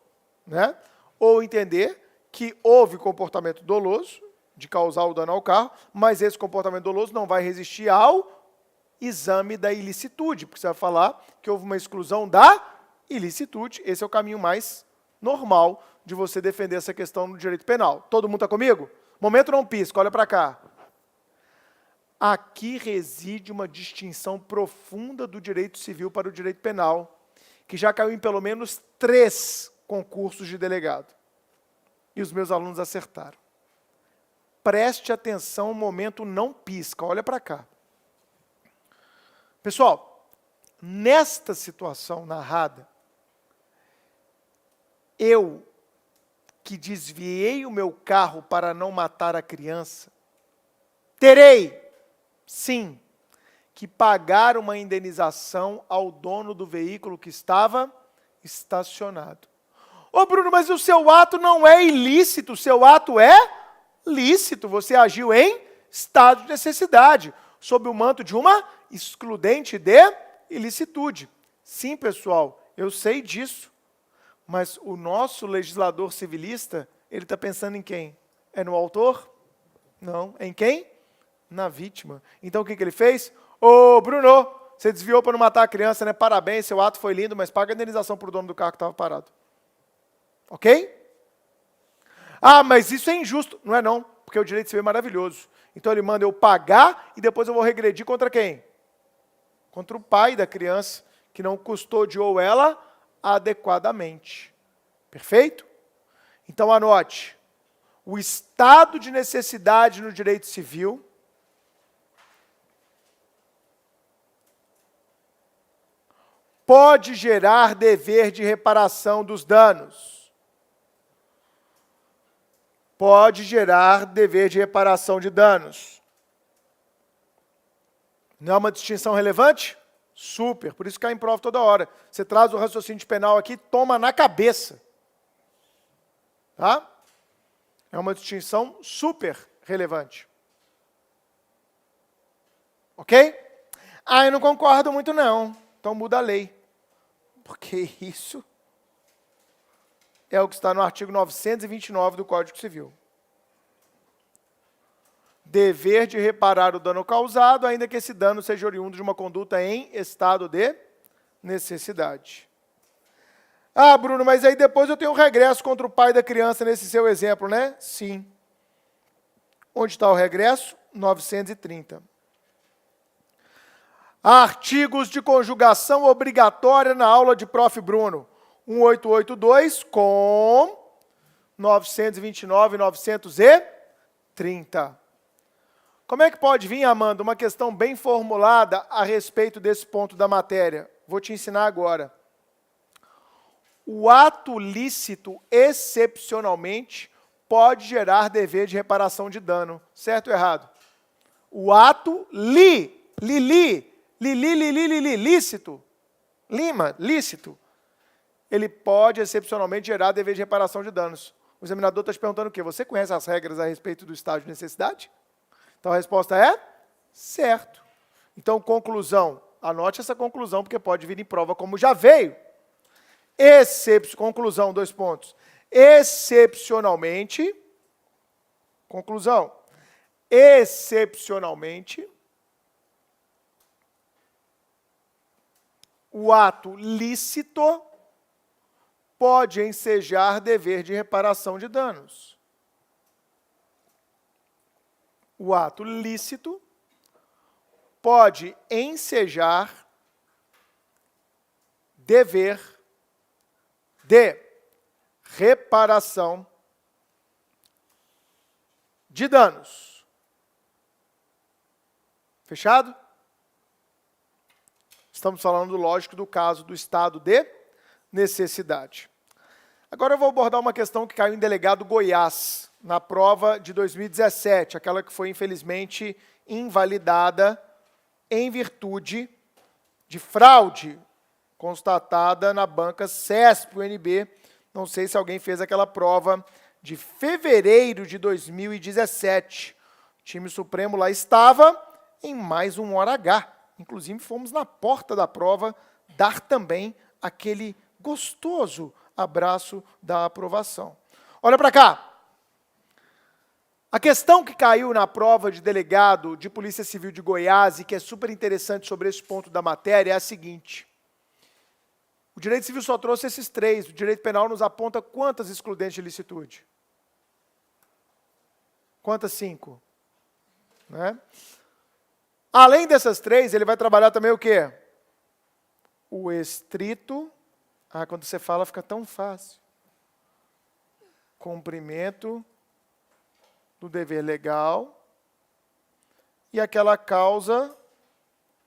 né? Ou entender que houve comportamento doloso, de causar o dano ao carro, mas esse comportamento doloso não vai resistir ao exame da ilicitude, porque você vai falar que houve uma exclusão da ilicitude. Esse é o caminho mais normal de você defender essa questão no direito penal. Todo mundo está comigo? Momento não pisca, olha para cá. Aqui reside uma distinção profunda do direito civil para o direito penal, que já caiu em pelo menos 3 concursos de delegado. E os meus alunos acertaram. Preste atenção, o momento não pisca, olha para cá. Pessoal, nesta situação narrada, eu, que desviei o meu carro para não matar a criança, terei, sim, que pagar uma indenização ao dono do veículo que estava estacionado. Ô Bruno, mas o seu ato não é ilícito, o seu ato é lícito. Você agiu em estado de necessidade, sob o manto de uma excludente de ilicitude. Sim, pessoal, eu sei disso. Mas o nosso legislador civilista, ele está pensando em quem? É no autor? Não. Em quem? Na vítima. Então, o que ele fez? Ô, Bruno, Você desviou para não matar a criança, né? Parabéns, seu ato foi lindo, mas paga a indenização para o dono do carro que estava parado. Ok? Ah, mas isso é injusto. Não é não, porque o direito civil é maravilhoso. Então ele manda eu pagar e depois eu vou regredir contra quem? Contra o pai da criança, que não custodiou ela adequadamente. Perfeito? Então anote. O estado de necessidade no direito civil pode gerar dever de reparação dos danos. Pode gerar dever de reparação de danos. Não é uma distinção relevante? Super, por isso cai em prova toda hora. Você traz o raciocínio de penal aqui, toma na cabeça. Tá? É uma distinção super relevante. Ok? Ah, eu não concordo muito não. Então muda a lei. Porque isso é o que está no artigo 929 do Código Civil. Dever de reparar o dano causado, ainda que esse dano seja oriundo de uma conduta em estado de necessidade. Ah, Bruno, mas aí depois eu tenho um regresso contra o pai da criança nesse seu exemplo, né? Sim. Onde está o regresso? 930. Artigos de conjugação obrigatória na aula de Prof. Bruno. 1882 com 929 e 930. Como é que pode vir, Amanda, uma questão bem formulada a respeito desse ponto da matéria? Vou te ensinar agora. O ato lícito, excepcionalmente, pode gerar dever de reparação de dano. Certo ou errado? O ato lícito, lícito, ele pode, excepcionalmente, gerar dever de reparação de danos. O examinador está te perguntando o quê? Você conhece as regras a respeito do estado de necessidade? Então, a resposta é certo. Então, conclusão. Anote essa conclusão, porque pode vir em prova como já veio. Conclusão, 2 pontos. Excepcionalmente, conclusão. Excepcionalmente, o ato lícito pode ensejar dever de reparação de danos. O ato lícito pode ensejar dever de reparação de danos. Fechado? Estamos falando, lógico, do caso do estado de necessidade. Agora eu vou abordar uma questão que caiu em delegado Goiás, na prova de 2017, aquela que foi, infelizmente, invalidada em virtude de fraude constatada na banca CESP-UNB. Não sei se alguém fez aquela prova de fevereiro de 2017. O time Supremo lá estava em mais um hora H. Inclusive, fomos na porta da prova dar também aquele gostoso abraço da aprovação. Olha para cá. A questão que caiu na prova de delegado de Polícia Civil de Goiás e que é super interessante sobre esse ponto da matéria é a seguinte. O direito civil só trouxe esses 3. O direito penal nos aponta quantas excludentes de licitude? Quantas? 5. Né? Além dessas 3, ele vai trabalhar também o quê? O estrito. Ah, quando você fala fica tão fácil. Cumprimento do dever legal e aquela causa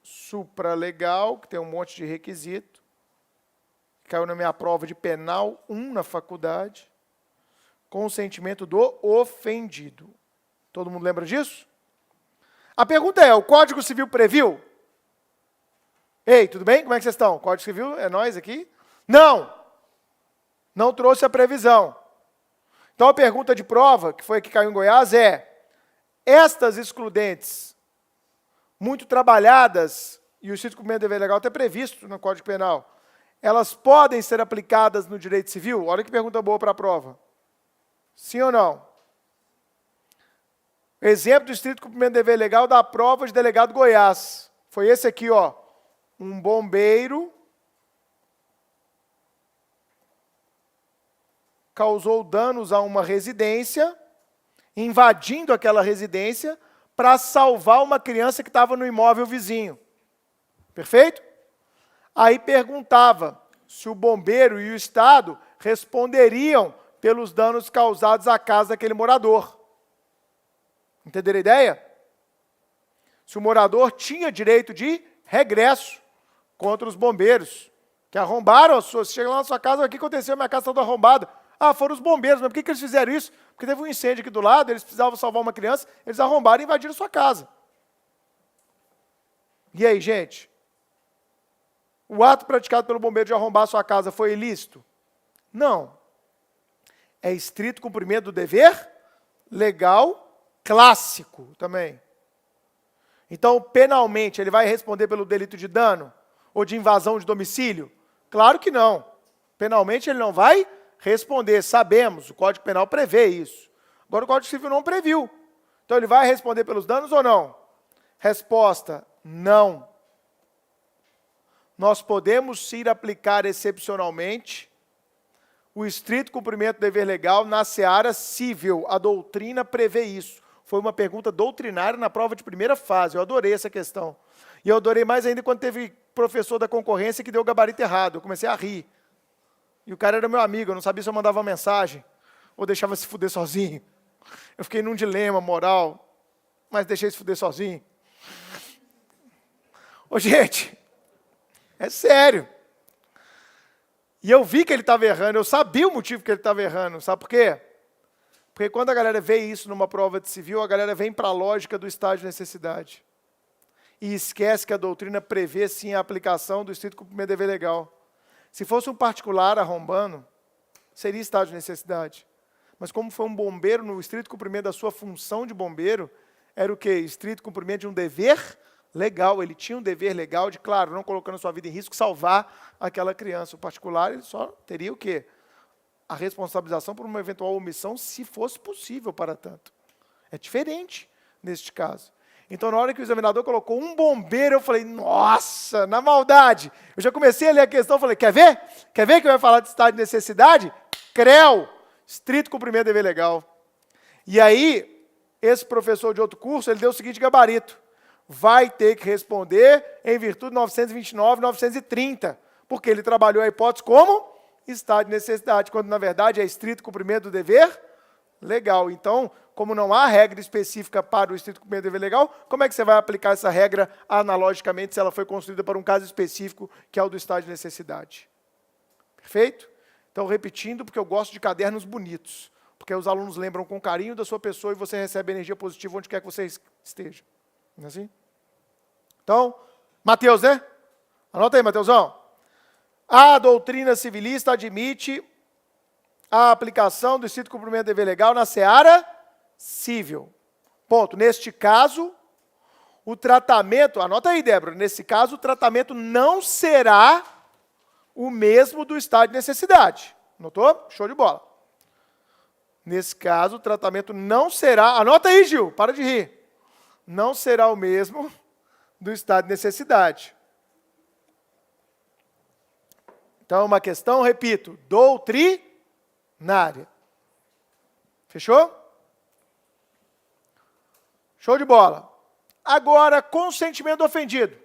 supralegal, que tem um monte de requisito, caiu na minha prova de penal 1 na faculdade, consentimento do ofendido. Todo mundo lembra disso? A pergunta é, o Código Civil previu? Ei, tudo bem? Como é que vocês estão? Código Civil, é nós aqui? Não! Não trouxe a previsão. Então, a pergunta de prova, que foi a que caiu em Goiás, é: estas excludentes, muito trabalhadas, e o estrito cumprimento do dever legal até previsto no Código Penal, elas podem ser aplicadas no direito civil? Olha que pergunta boa para a prova. Sim ou não? Exemplo do estrito cumprimento do dever legal da prova de delegado Goiás. Foi esse aqui, ó. um bombeiro causou danos a uma residência, invadindo aquela residência para salvar uma criança que estava no imóvel vizinho. Perfeito? Aí perguntava se o bombeiro e o Estado responderiam pelos danos causados à casa daquele morador. Entenderam a ideia? Se o morador tinha direito de regresso contra os bombeiros, que arrombaram a sua... Você chega lá na sua casa, o que aconteceu? Minha casa está toda arrombada. Ah, foram os bombeiros, mas por que eles fizeram isso? Porque teve um incêndio aqui do lado, eles precisavam salvar uma criança, eles arrombaram e invadiram a sua casa. E aí, gente? O ato praticado pelo bombeiro de arrombar a sua casa foi ilícito? Não. É estrito cumprimento do dever legal clássico também. Então, penalmente, ele vai responder pelo delito de dano ou de invasão de domicílio? Claro que não. Penalmente, ele não vai responder. Sabemos, o Código Penal prevê isso. Agora, o Código Civil não previu. Então, ele vai responder pelos danos ou não? Resposta, não. Nós podemos ir aplicar excepcionalmente o estrito cumprimento do dever legal na seara civil. A doutrina prevê isso. Foi uma pergunta doutrinária na prova de primeira fase. Eu adorei essa questão. E eu adorei mais ainda quando teve professor da concorrência que deu o gabarito errado. Eu comecei a rir. E o cara era meu amigo, eu não sabia se eu mandava uma mensagem ou deixava se fuder sozinho. Eu fiquei num dilema moral, mas deixei se fuder sozinho. Ô, gente, é sério. E eu vi que ele estava errando, eu sabia o motivo que ele estava errando. Sabe por quê? Porque quando a galera vê isso numa prova de civil, a galera vem para a lógica do estado de necessidade. E esquece que a doutrina prevê, sim, a aplicação do estrito cumprimento do dever legal. Se fosse um particular arrombando, seria estado de necessidade. Mas como foi um bombeiro, no estrito cumprimento da sua função de bombeiro, era o quê? Estrito cumprimento de um dever legal. Ele tinha um dever legal de, claro, não colocando a sua vida em risco, salvar aquela criança. O particular, ele só teria o quê? A responsabilização por uma eventual omissão, se fosse possível para tanto. É diferente neste caso. Então, na hora que o examinador colocou um bombeiro, eu falei, nossa, na maldade. Eu já comecei a ler a questão, falei, quer ver? Quer ver que vai falar de estado de necessidade? CREL, estrito cumprimento do dever legal. E aí, esse professor de outro curso, ele deu o seguinte gabarito. Vai ter que responder em virtude de 929, 930, porque ele trabalhou a hipótese como estado de necessidade, quando, na verdade, é estrito cumprimento do dever legal. Então, como não há regra específica para o estrito cumprimento do dever legal, como é que você vai aplicar essa regra analogicamente se ela foi construída para um caso específico, que é o do estado de necessidade? Perfeito? Então, repetindo, porque eu gosto de cadernos bonitos, porque os alunos lembram com carinho da sua pessoa e você recebe energia positiva onde quer que você esteja. Não é assim? Então, Mateus, né? Anota aí, Mateusão. A doutrina civilista admite a aplicação do estrito cumprimento do dever legal na seara civil. Ponto. Neste caso, o tratamento, anota aí, Débora, nesse caso, o tratamento não será o mesmo do estado de necessidade. Notou? Show de bola. Nesse caso, o tratamento não será, anota aí, Gil, para de rir, não será o mesmo do estado de necessidade. Então, uma questão, repito, doutrinária. Fechou? Show de bola. Agora, consentimento do ofendido.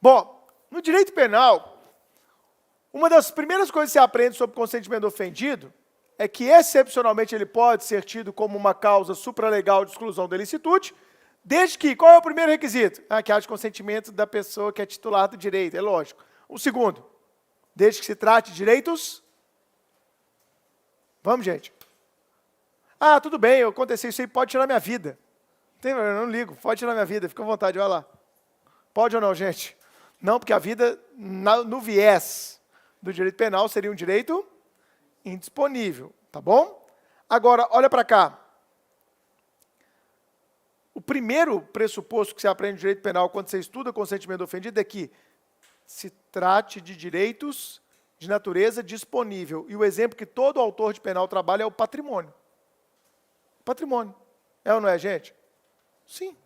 Bom, no direito penal, uma das primeiras coisas que se aprende sobre consentimento do ofendido é que, excepcionalmente, ele pode ser tido como uma causa supralegal de exclusão da ilicitude, desde que, qual é o primeiro requisito? Que haja consentimento da pessoa que é titular do direito, é lógico. O segundo, desde que se trate de direitos... Vamos, gente. Tudo bem, aconteceu isso aí, pode tirar minha vida. Eu não ligo, pode tirar minha vida, fica à vontade, vai lá. Pode ou não, gente? Não, porque a vida, no viés do direito penal, seria um direito indisponível, tá bom? Agora, olha para cá. O primeiro pressuposto que se aprende no direito penal quando você estuda consentimento do ofendido é que se trate de direitos de natureza disponível. E o exemplo que todo autor de penal trabalha é o patrimônio. Patrimônio. É ou não é, gente? Sim,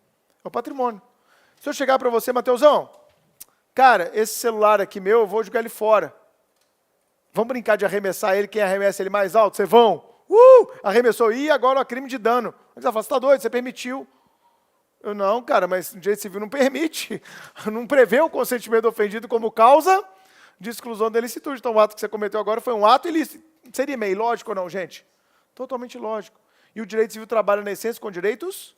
é o patrimônio. Se eu chegar para você, Mateusão, cara, esse celular aqui meu, eu vou jogar ele fora. Vamos brincar de arremessar ele, quem arremessa ele mais alto? Vocês vão. Arremessou, e agora é crime de dano. Você vai falar, você está doido, você permitiu. Eu, não, cara, mas o direito civil não permite. Não prevê o consentimento ofendido como causa de exclusão da ilicitude. Então, o ato que você cometeu agora foi um ato ilícito. Seria meio ilógico ou não, gente? Totalmente lógico. E o direito civil trabalha, na essência, com direitos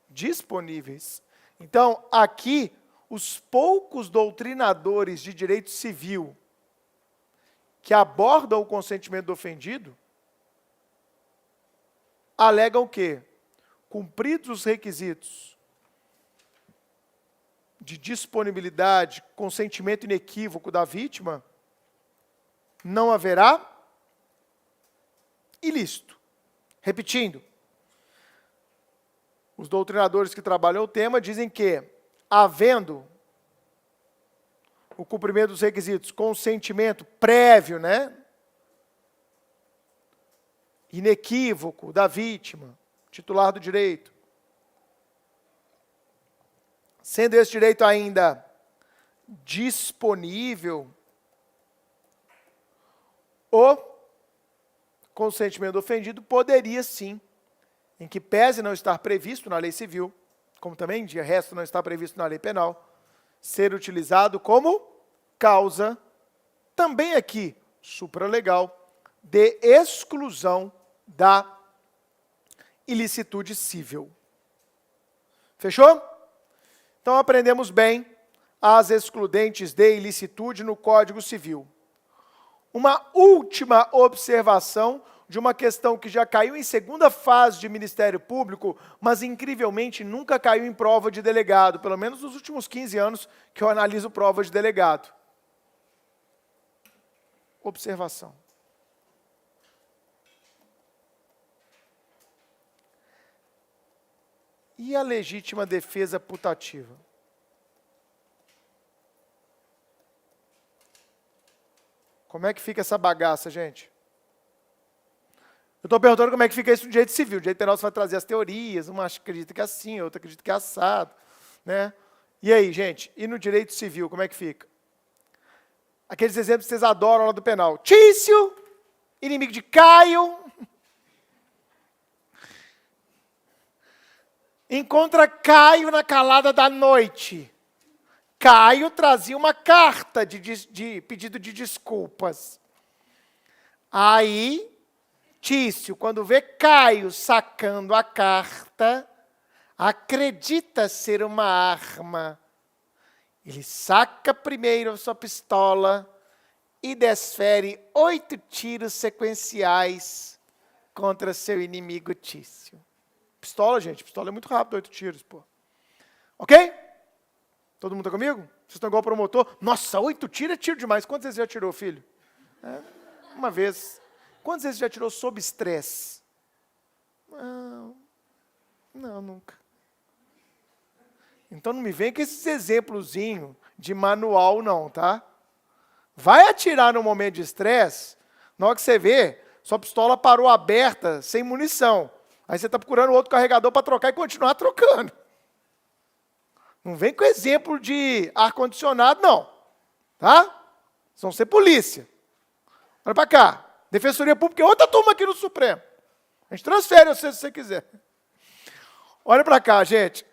disponíveis. Então, aqui, os poucos doutrinadores de direito civil que abordam o consentimento do ofendido alegam o quê? Cumpridos os requisitos de disponibilidade, consentimento inequívoco da vítima, não haverá ilícito. Repetindo, os doutrinadores que trabalham o tema dizem que, havendo o cumprimento dos requisitos, consentimento prévio, né, inequívoco da vítima, titular do direito, sendo esse direito ainda disponível, o consentimento ofendido poderia sim, em que pese não estar previsto na lei civil, como também de resto não está previsto na lei penal, ser utilizado como causa, também aqui, supralegal, de exclusão da ilicitude cível. Fechou? Então, aprendemos bem as excludentes de ilicitude no Código Civil. Uma última observação de uma questão que já caiu em segunda fase de Ministério Público, mas incrivelmente nunca caiu em prova de delegado, pelo menos nos últimos 15 anos que eu analiso prova de delegado. Observação. E a legítima defesa putativa? Como é que fica essa bagaça, gente? Eu estou perguntando como é que fica isso no direito civil. O direito penal você vai trazer as teorias, uma acredita que é assim, outra acredita que é assado. Né? E aí, gente? E no direito civil, como é que fica? Aqueles exemplos que vocês adoram lá do penal. Tício, inimigo de Caio, encontra Caio na calada da noite. Caio trazia uma carta de pedido de desculpas. Aí, Tício, quando vê Caio sacando a carta, acredita ser uma arma. Ele saca primeiro a sua pistola e desfere 8 tiros sequenciais contra seu inimigo Tício. Pistola, gente, pistola é muito rápido, 8 tiros, pô. Ok? Todo mundo está comigo? Vocês estão igual promotor? Nossa, 8 tiros é tiro demais. Quantas vezes já tirou, filho? Uma vez. Quantas vezes já tirou sob estresse? Não, nunca. Então não me vem com esses exemplozinhos de manual não, tá? Vai atirar no momento de estresse, na hora que você vê, sua pistola parou aberta, sem munição. Aí você está procurando outro carregador para trocar e continuar trocando. Não vem com exemplo de ar-condicionado, não. Tá? Vocês vão ser polícia. Olha para cá. Defensoria Pública é outra turma aqui no Supremo. A gente transfere você se você quiser. Olha para cá, gente.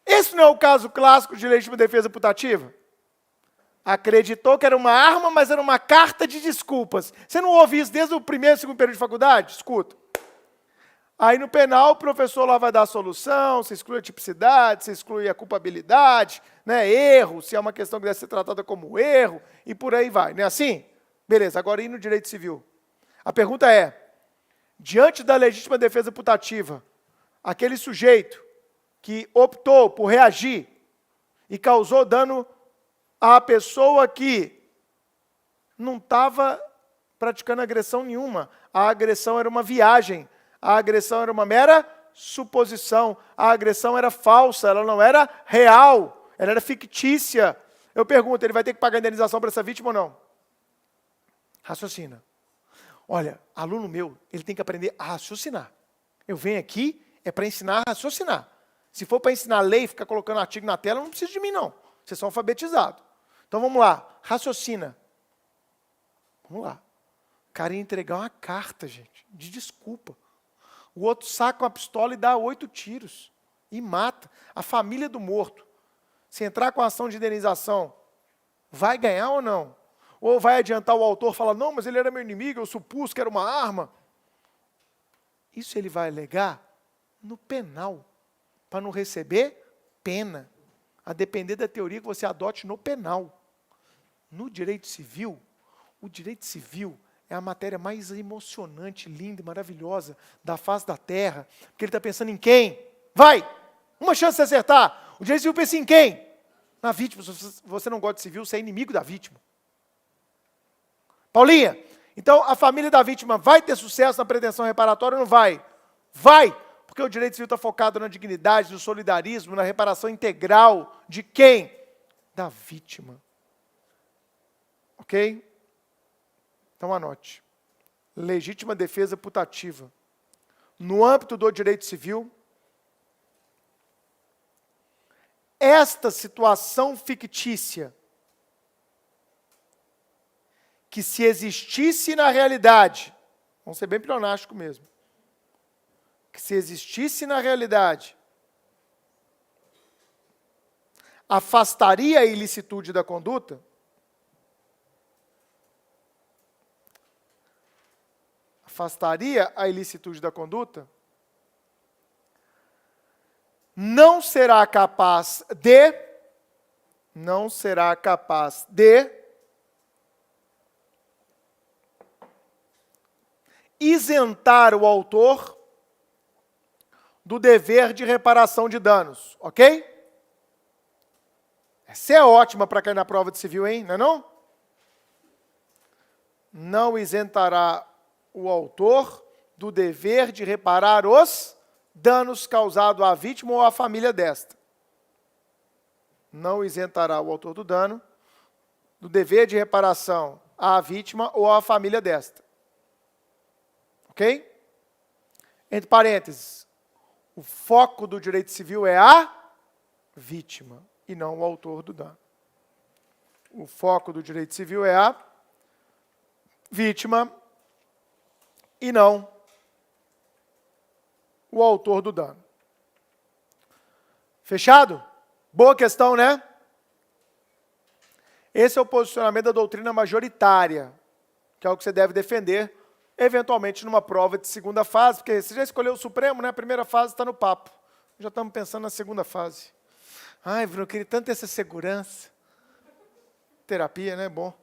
Esse não é o caso clássico de legítima defesa putativa? Acreditou que era uma arma, mas era uma carta de desculpas. Você não ouve isso desde o primeiro e segundo período de faculdade? Escuta. Aí no penal o professor lá vai dar a solução, você exclui a tipicidade, você exclui a culpabilidade, né, erro, se é uma questão que deve ser tratada como erro, e por aí vai. Não é assim? Beleza, agora e no direito civil? A pergunta é, diante da legítima defesa putativa, aquele sujeito que optou por reagir e causou dano à pessoa que não estava praticando agressão nenhuma, a agressão era uma viagem, a agressão era uma mera suposição, a agressão era falsa, ela não era real, ela era fictícia. Eu pergunto, ele vai ter que pagar indenização para essa vítima ou não? Raciocina. Olha, aluno meu, ele tem que aprender a raciocinar. Eu venho aqui, é para ensinar a raciocinar. Se for para ensinar lei e ficar colocando artigo na tela, não precisa de mim, não. Vocês são alfabetizados. Então vamos lá, raciocina. Vamos lá. O cara ia entregar uma carta, gente, de desculpa. O outro saca uma pistola e dá 8 tiros. E mata. A família do morto. Se entrar com a ação de indenização, vai ganhar ou não? Ou vai adiantar o autor falar, não, mas ele era meu inimigo, eu supus que era uma arma. Isso ele vai alegar no penal, para não receber pena, a depender da teoria que você adote no penal. No direito civil, o direito civil é a matéria mais emocionante, linda e maravilhosa da face da terra, porque ele está pensando em quem? Vai! Uma chance de acertar. O direito civil pensa em quem? Na vítima. Se você não gosta de civil, você é inimigo da vítima. Paulinha, então a família da vítima vai ter sucesso na pretensão reparatória ou não vai? Vai! Porque o direito civil está focado na dignidade, no solidarismo, na reparação integral de quem? Da vítima. Ok? Então anote. Legítima defesa putativa. No âmbito do direito civil, esta situação fictícia, que se existisse na realidade, vamos ser bem pleonástico mesmo, que se existisse na realidade, afastaria a ilicitude da conduta, não será capaz de isentar o autor do dever de reparação de danos, ok? Essa é ótima para cair na prova de civil, hein? Não é não? Não isentará o autor do dever de reparar os danos causados à vítima ou à família desta. Não isentará o autor do dano do dever de reparação à vítima ou à família desta. Ok? Entre parênteses, o foco do direito civil é a vítima e não o autor do dano. O foco do direito civil é a vítima e não o autor do dano. Fechado? Boa questão, né? Esse é o posicionamento da doutrina majoritária, que é o que você deve defender, eventualmente numa prova de segunda fase, porque você já escolheu o Supremo, né? A primeira fase está no papo. Já estamos pensando na segunda fase. Ai, Bruno, eu queria tanto essa segurança. Terapia, né? Bom.